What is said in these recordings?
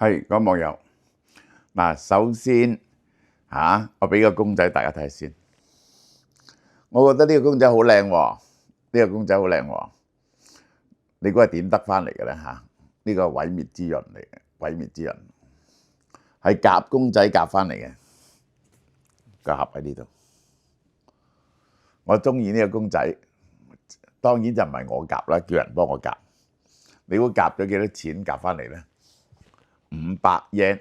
係各位網友嗱，首先我俾個公仔大家睇下先。我覺得呢個公仔好靚喎，呢個公仔好靚喎。你估係點得翻嚟嘅咧嚇？呢個毀滅之刃嚟嘅，毀滅之刃係夾公仔夾翻嚟嘅，個盒喺呢度。我中意呢個公仔，當然就唔係我夾啦，叫人幫我夾。你估夾咗幾多錢夾翻嚟咧？500 yen，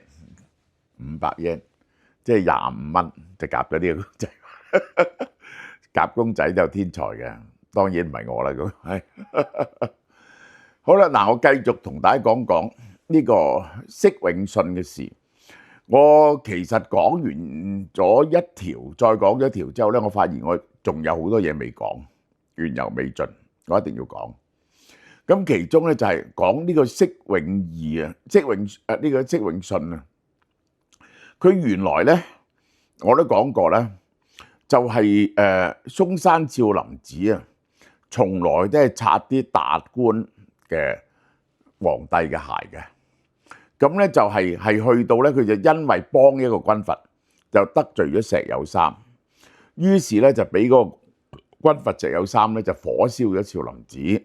500 yen， 即係25蚊就夾咗呢個公仔。夾公仔就天才嘅，當然唔係我啦咁。係好啦，嗱，我繼續同大家講講呢個釋永信嘅事。我其實講完咗一條，再講咗一條之後咧，我發現我仲有好多嘢未講，緣由未盡，我一定要講。咁其中咧就係講呢個釋永義啊，呢個釋永信啊，佢原來咧我都講過啦，就係嵩山少林寺啊，從來都係擦啲達官嘅皇帝嘅鞋嘅。咁咧就係去到咧，佢就因為幫一個軍閥，就得罪咗石友三，於是咧就俾嗰個軍閥石友三咧就火燒咗少林寺。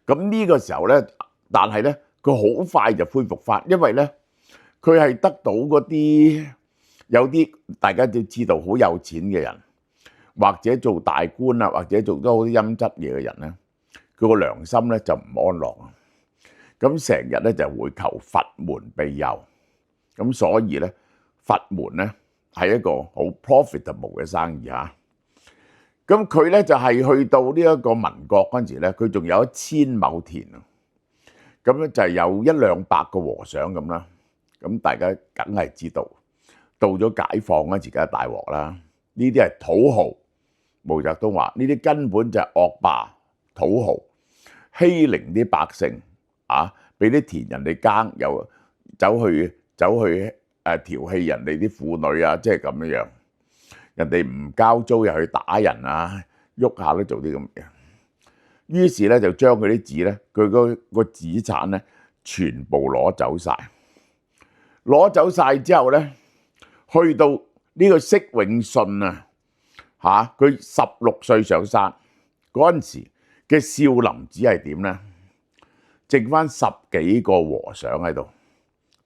咁呢個時候咧，但係咧佢好快就恢復翻，因為咧佢係得到嗰啲有啲大家都知道好有錢嘅人，或者做大官啊，或者做咗好多陰質嘢嘅人咧，佢個良心咧就唔安樂啊。咁成日咧就會求佛門庇佑，咁所以咧佛門咧係一個好 profitable 嘅生意嚇。咁佢咧就係去到呢一個民國嗰陣時咧，佢仲有1000畝田啊。咁咧就係有100-200個和尚咁啦。咁大家梗係知道，到咗解放嗰陣時，梗係大鑊啦。呢啲係土豪，毛澤東話呢啲根本就係惡霸土豪，欺凌啲百姓。俾啲田人哋耕，又走去調戲人哋啲婦女啊，即係咁樣。人哋唔交租又去打人啊，喐下都做啲咁嘅。於是咧就將佢啲紙咧，佢個資產咧全部攞走晒。攞走晒之後咧，去到呢個釋永信啊，佢16歲上山嗰陣時嘅少林寺係點咧？剩翻10幾個和尚喺度，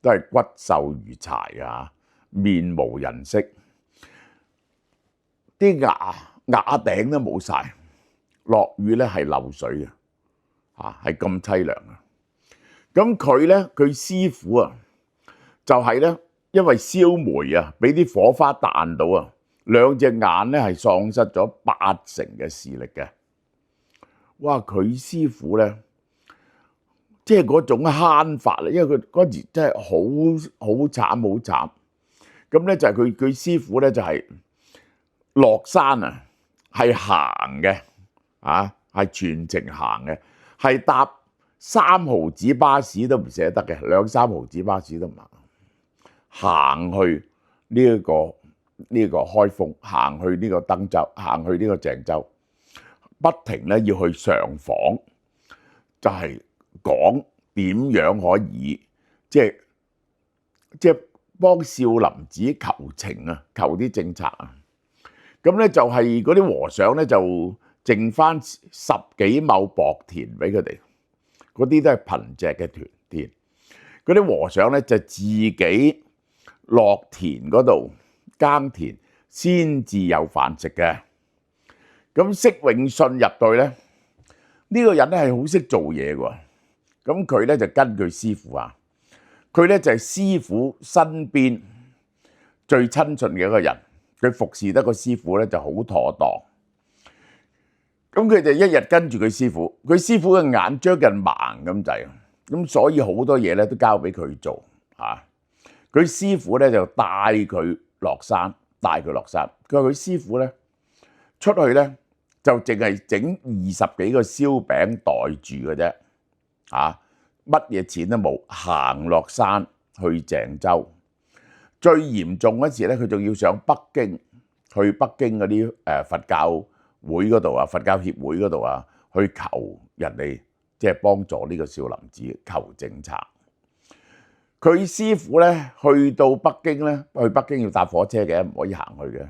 都係骨瘦如柴啊，面無人色，啲牙頂都冇晒，落雨咧係漏水啊，係咁凄涼啊！咁佢咧，佢師傅啊，就係咧，因為燒煤啊，俾啲火花彈到啊，2隻眼咧係喪失咗80%嘅視力嘅。哇！佢師傅咧〜即係嗰種慳法啦，因為佢嗰時真係好慘好慘。咁咧就係佢師傅咧就係落山啊，係行嘅，係全程行嘅，係搭3毫子巴士都唔捨得嘅，2-3毫子巴士都唔行去呢一個開封，行去呢個登州，行去呢個鄭州，不停咧要去上訪，就係講點樣可以即係幫少林寺求情啊，求啲政策啊。咁咧就係嗰啲和尚咧就剩翻10幾畝薄田俾佢哋，嗰啲都係貧瘠嘅田。嗰啲和尚咧就自己落田嗰度耕田，先至有飯食嘅。咁釋永信入隊咧，呢個人咧係好識做嘢㗎。咁佢咧就跟佢師傅佢咧就係師傅身邊最親近嘅一個人，佢服侍得個師傅咧就好妥當。咁佢就一日跟住佢師傅嘅眼將近盲咁滯，咁所以好多嘢咧都交俾佢做佢師傅咧就帶佢落山，佢話佢師傅咧出去咧就淨係整20幾個燒餅袋住嘅啫。乜嘢錢都冇，行落山去鄭州。最嚴重嗰時咧，佢仲要上北京，去北京嗰啲佛教會嗰度佛教協會嗰度去求人哋即係幫助呢個少林寺求政策。佢師傅咧去到北京咧，去北京要搭火車嘅，唔可以行去嘅，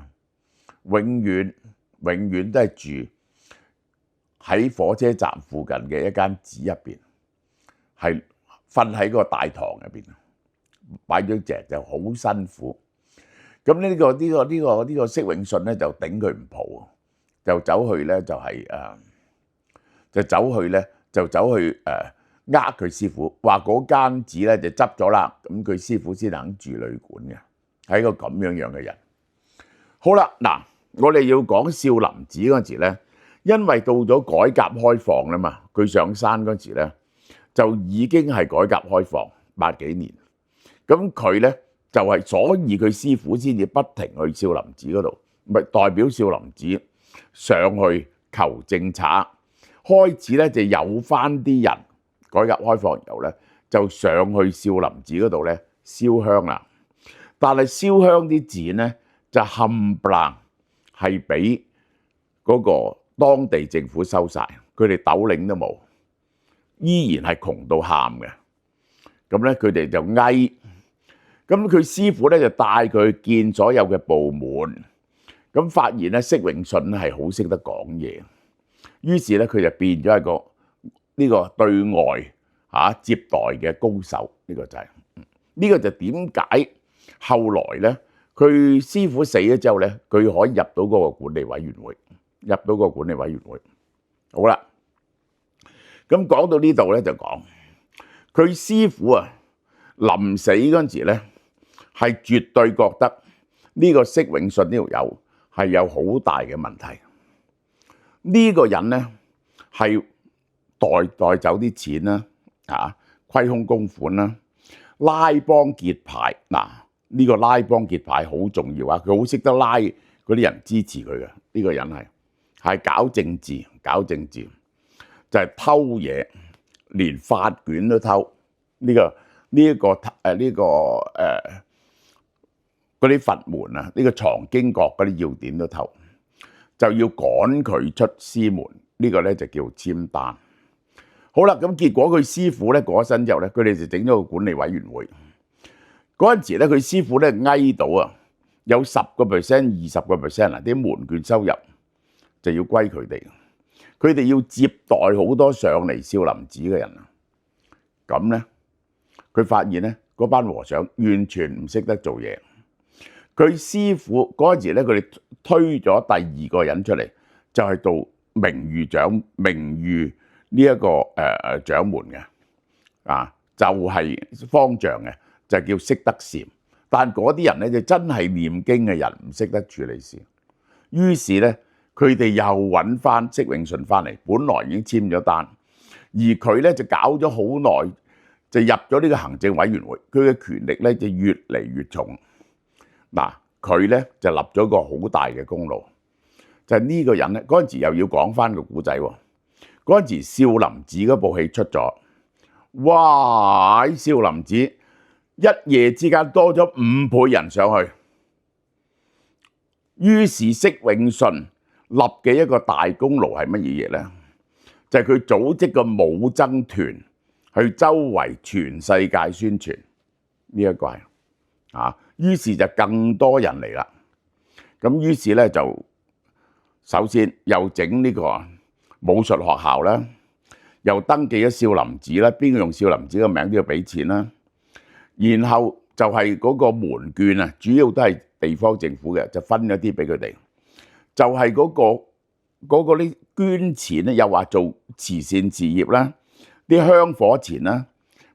永遠都係住喺火車站附近嘅一間寺入邊，係瞓喺個大堂入邊，擺咗隻就好辛苦。咁呢個釋永信咧就頂佢唔蒲，就走去咧佢師傅，話嗰間寺咧就執咗啦，咁佢師傅先肯住旅館嘅，係一個咁樣嘅人。好啦，嗱，我哋要講少林寺嗰陣時咧，因為到咗改革開放啦嘛，佢上山嗰陣時咧就已經係改革開放80幾年，咁佢咧就係，所以佢師傅先至不停去少林寺嗰度，咪代表少林寺上去求政策，開始咧就有翻啲人。改革開放以後咧，就上去少林寺嗰度咧燒香啦。但係燒香啲錢咧就冚唪唥係俾嗰個當地政府收晒，佢哋斗零都冇，依然係窮到喊嘅。咁咧佢哋就翳，咁佢師傅咧就帶佢去見所有嘅部門，咁發現咧釋永信係好識得講嘢，於是咧佢就變咗一個呢個對外接待嘅高手，呢個就係呢個就點解後來咧佢師傅死咗之後咧，佢可以入到嗰個管理委員會，好啦，咁講到呢度咧就講佢師傅啊臨死嗰陣時咧，係絕對覺得呢個釋永信呢條友係有好大嘅問題，呢個人咧係帶走啲錢啦，虧空公款啦，拉幫結派。嗱，呢個拉幫結派好重要啊！佢好識得拉嗰啲人支持佢嘅，呢個人係搞政治，就係偷嘢，連法卷都偷。嗰啲佛門啊，呢個藏經閣嗰啲要點都偷，就要趕佢出師門。呢個咧就叫簽單。好啦，咁結果佢師傅咧過咗身之後咧，佢哋就整咗個管理委員會。嗰陣時咧，佢師傅咧翳到啊，有10%、20%啊啲門券收入就要歸佢哋。佢哋要接待好多上嚟少林寺嘅人啊。咁咧，佢發現咧嗰班和尚完全唔識得做嘢。佢師傅嗰陣時咧，佢哋推咗第2個人出嚟，就係做名譽呢一個掌門嘅，就係方丈嘅，就叫釋德禪。但嗰啲人咧就真係念經嘅人，唔識得處理事。於是咧，佢哋又揾翻釋永信翻嚟，本來已經簽咗單，而佢咧就搞咗好耐，就入咗呢個行政委員會，佢嘅權力咧就越嚟越重。嗱，佢咧就立咗個好大嘅功勞，就係呢個人咧嗰陣時又要講翻個古仔喎。嗰陣時少林寺嗰部戲出咗，哇！喺少林寺一夜之間多咗5倍人上去，於是釋永信立嘅一個大功勞係乜嘢嘢咧？就係佢組織個武僧團去周圍全世界宣傳呢一個係於是就更多人嚟啦。咁於是咧就首先又整呢個武術學校啦，又登記咗少林寺啦，邊個用少林寺嘅名都要俾錢啦。然後就係嗰個門券啊，主要都係地方政府嘅，就分咗啲俾佢哋。就係嗰個啲捐錢咧，又話做慈善事業啦，啲香火錢啦，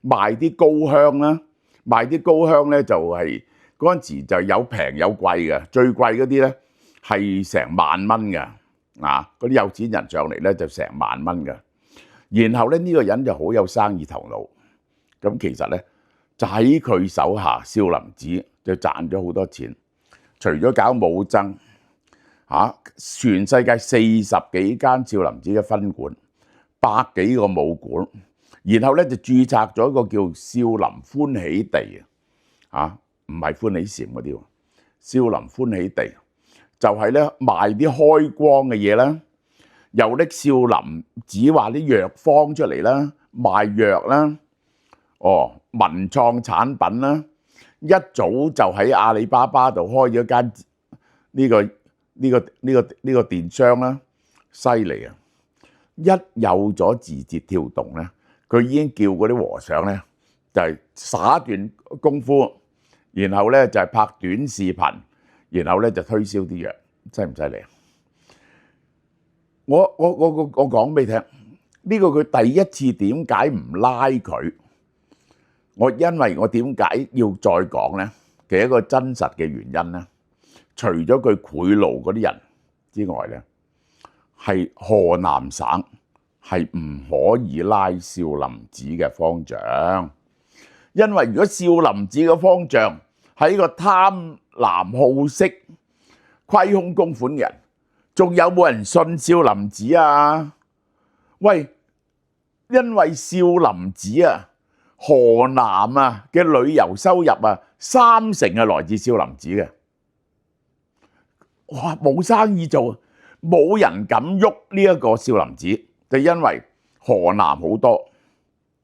賣啲高香啦，賣啲高香咧就係嗰陣時就有平有貴嘅，最貴嗰啲咧係成萬蚊嘅。嗰啲有錢人上嚟咧就成萬蚊嘅，然後咧呢個人就好有生意頭腦，咁其實咧就喺佢手下少林寺就賺咗好多錢，除咗搞武僧，全世界40幾間少林寺嘅分館，100幾個武館，然後咧就註冊咗一個叫少林歡喜地唔係歡喜禪嗰啲喎，少林歡喜地。就係咧賣啲開光嘅嘢啦，又拎少林寺話啲藥方出嚟啦，賣藥啦，文創產品啦，一早就喺阿里巴巴度開咗間呢個電商啦，犀利啊！一有咗字節跳動咧，佢已經叫嗰啲和尚咧就係耍段功夫，然後咧就係拍短視頻，然後咧就推銷啲藥，犀唔犀利啊？我講俾你聽，呢個佢第一次點解唔拉佢？因為我點解要再講咧？其實一個真實嘅原因咧，除咗佢賄賂嗰啲人之外咧，係河南省係唔可以拉少林寺嘅方丈，因為如果少林寺嘅方丈係一個貪婪好色、虧空公款嘅人，仲有冇人信少林寺啊？喂，因為少林寺啊，河南啊嘅旅遊收入啊，30%係來自少林寺嘅。哇，冇生意做，冇人敢喐呢一個少林寺，就因為河南好多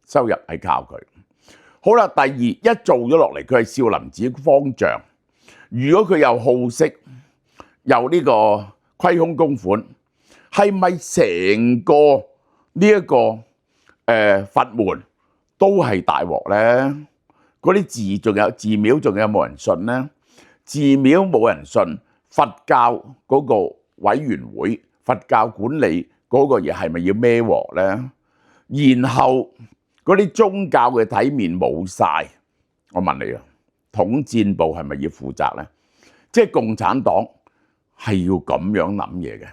收入係靠佢。好啦，第二一做咗落嚟，佢係少林寺方丈，如果佢又好色，又呢個虧空公款，係咪成個呢一個佛門都係大鑊咧？嗰啲寺仲有寺廟，仲有冇人信咧？寺廟冇人信，佛教嗰個委員會、佛教管理嗰個嘢係咪要孭鑊咧？然後嗰啲宗教嘅體面冇晒，我問你啊，統戰部係咪要負責咧？即係共產黨係要咁樣諗嘢嘅，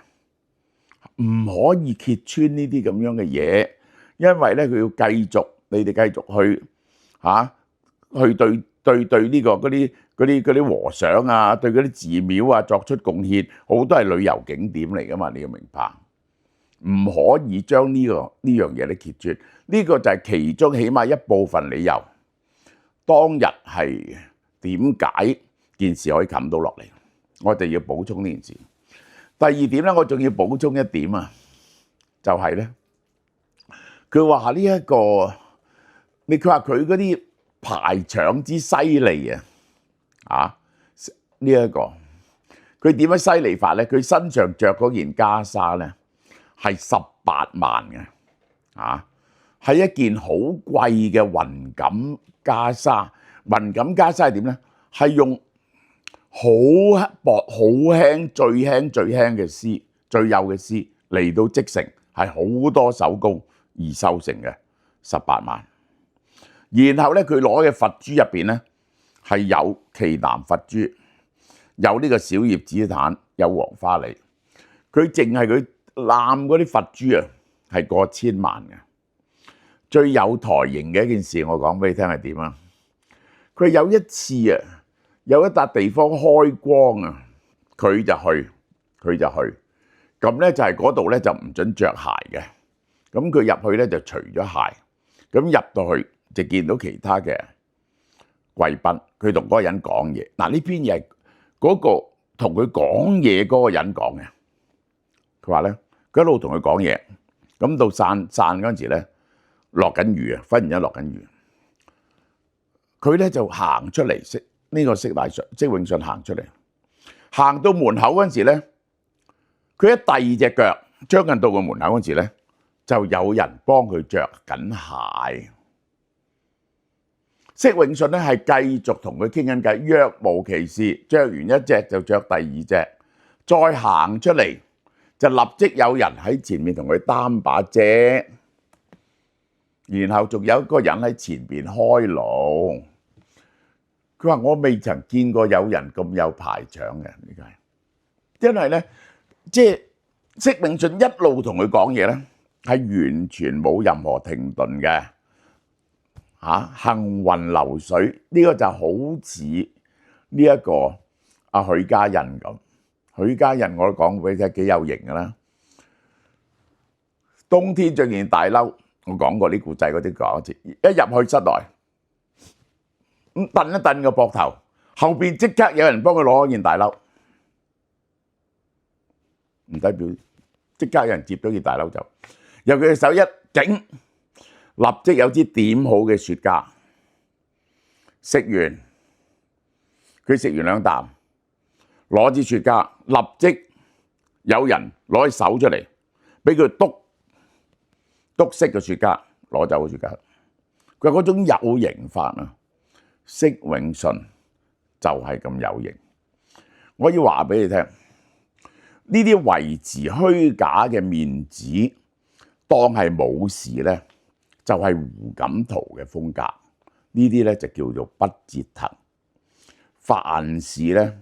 唔可以揭穿呢啲咁樣嘅嘢，因為咧佢要繼續，你哋繼續去去對呢個嗰啲和尚啊，對嗰啲寺廟啊作出貢獻，好多係旅遊景點嚟噶嘛，你要明白，唔可以將呢樣嘢咧揭穿，呢個就係其中起碼一部分理由。當日係點解件事可以冚到落嚟？我哋要補充呢件事。第二點咧，我仲要補充一點啊，就係咧，佢話呢一個，佢話佢嗰啲排場之犀利啊！呢一個佢點樣犀利法咧？佢身上着嗰件袈裟咧係18萬嘅，係一件好貴嘅雲錦袈裟。雲錦袈裟係點咧？係用好薄、好輕、最輕嘅絲、最幼嘅絲嚟到織成，係好多手工而修成嘅18萬。然後咧，佢攞嘅佛珠入邊咧係有奇楠佛珠，有呢個小葉紫檀，有黃花梨。佢淨係佢攬嗰啲佛珠啊，係過千萬嘅。最有台型嘅一件事，我講俾你聽係點啊？佢有一次啊，有一笪地方開光啊，佢就去，咁咧就係嗰度咧就唔準着鞋嘅。咁佢入去咧就除咗鞋，咁入到去就見到其他嘅貴賓，佢同嗰個人講嘢。嗱，呢篇嘢係嗰個同佢講嘢嗰個人講嘅。佢話咧，佢一路同佢講嘢，咁到散嗰陣時咧，落緊雨啊，忽然間落緊雨。佢咧就行出嚟，釋永信行出嚟，行到門口嗰陣時咧，佢一第二隻腳將近到個門口嗰陣時咧，就有人幫佢着緊鞋。釋永信咧係繼續同佢傾緊偈，若無其事，着完一隻就着第二隻，再行出嚟就立即有人喺前面同佢擔把遮，然後仲有一個人喺前邊開路。佢話：我未曾見過有人咁有排場嘅，呢個係因為咧，即係釋永信一路同佢講嘢咧，係完全冇任何停頓嘅。行雲流水，呢個就好似呢一個許家印咁。許家印我都講俾你聽幾有型㗎啦。冬天着件大褸，我講過啲故仔嗰啲講一次，一入去室內咁蹬一蹬個膊頭，後邊即刻有人幫佢攞件大褸，唔使表，即刻有人接咗件大褸走，由佢隻手一整，立即有支點好嘅雪茄，食完佢食完2啖，攞支雪茄，立即有人攞起手出嚟，俾佢篤熄個雪茄，攞走個雪茄。佢嗰種有型法啊，釋永信就係咁有型。我要話俾你聽，呢啲維持虛假嘅面子，當係冇事咧，就係胡錦濤嘅風格。呢啲咧就叫做不折騰，凡事咧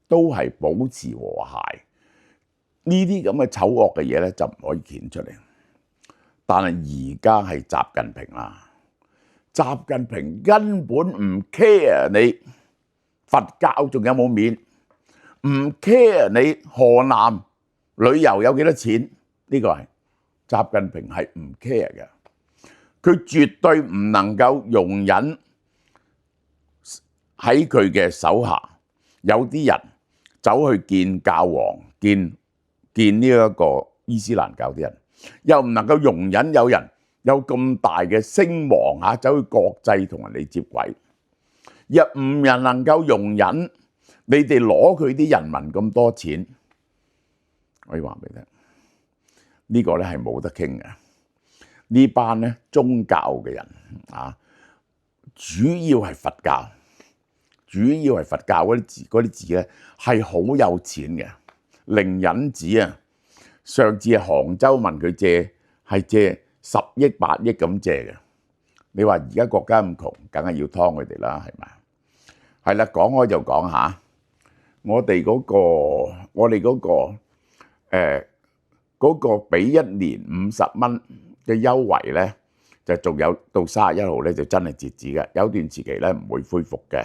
都係保持和諧。呢啲咁嘅醜惡嘅嘢咧就唔可以顯出嚟。但係而家係習近平啦，習近平根本唔 care 你佛教仲有冇面，唔 care 你河南旅遊有幾多錢，呢個係習近平係唔 care 嘅。佢絕對唔能夠容忍喺佢嘅手下有啲人走去見教皇，見呢一個伊斯蘭教啲人，又唔能夠容忍有人有咁大嘅聲望嚇走去國際同人哋接軌，又唔能夠容忍你哋攞佢啲人民咁多錢。我要話俾你聽，呢個咧係冇得傾嘅。呢班咧宗教嘅人啊，主要係佛教，嗰啲字咧係好有錢嘅。靈隱寺啊，上次杭州問佢借，係借10億8億咁借嘅。你話而家國家咁窮，梗係要劏佢哋啦，係咪？係啦，講開就講下，我哋嗰個俾1年50蚊嘅優惠咧，就仲有到31號咧，就真係截止嘅。有段時期咧唔會恢復嘅。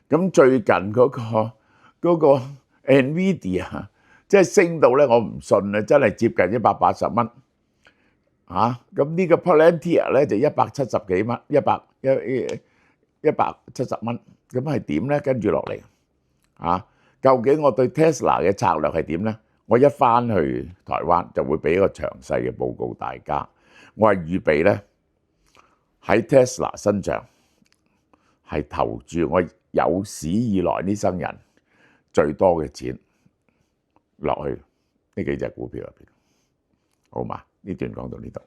咁最近嗰個 NVIDIA 即係升到咧，我唔信啊！真係接近180蚊嚇。咁呢個 Palantir 咧就170幾蚊，170蚊。咁係點咧？跟住落嚟啊，究竟我對 Tesla 嘅策略係點咧？我一翻去台灣就會俾一個詳細嘅報告大家。我係預備咧喺 Tesla 身上係投注我有史以來呢生人最多嘅錢落去呢幾隻股票入邊，好嘛？呢段講到呢度。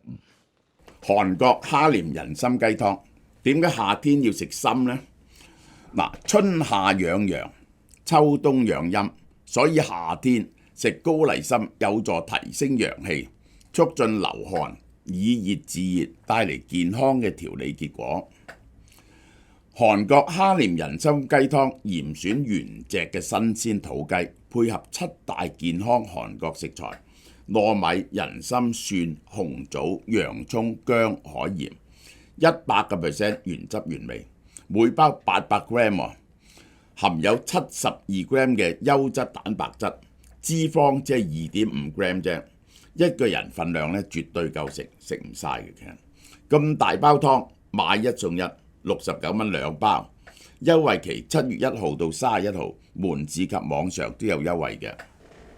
韓國哈廉人參雞湯，點解夏天要食參呢？嗱，春夏養陽，秋冬養陰，所以夏天食高麗參有助提升陽氣，促進流汗，以熱治熱，帶嚟健康嘅調理結果。韓國哈廉人參雞湯嚴選原隻嘅新鮮土雞，配合7大健康韓國食材：糯米、人參、蒜、紅棗、洋葱、薑、海鹽，100% 原汁原味。每包800 gram，含有72 gram 嘅優質蛋白質，脂肪即係2.5 gram 啫。一個人份量咧絕對夠食，食唔晒嘅。其實咁大包湯買1送1，69蚊2包，優惠期7月1號到31號，門市及網上都有優惠嘅。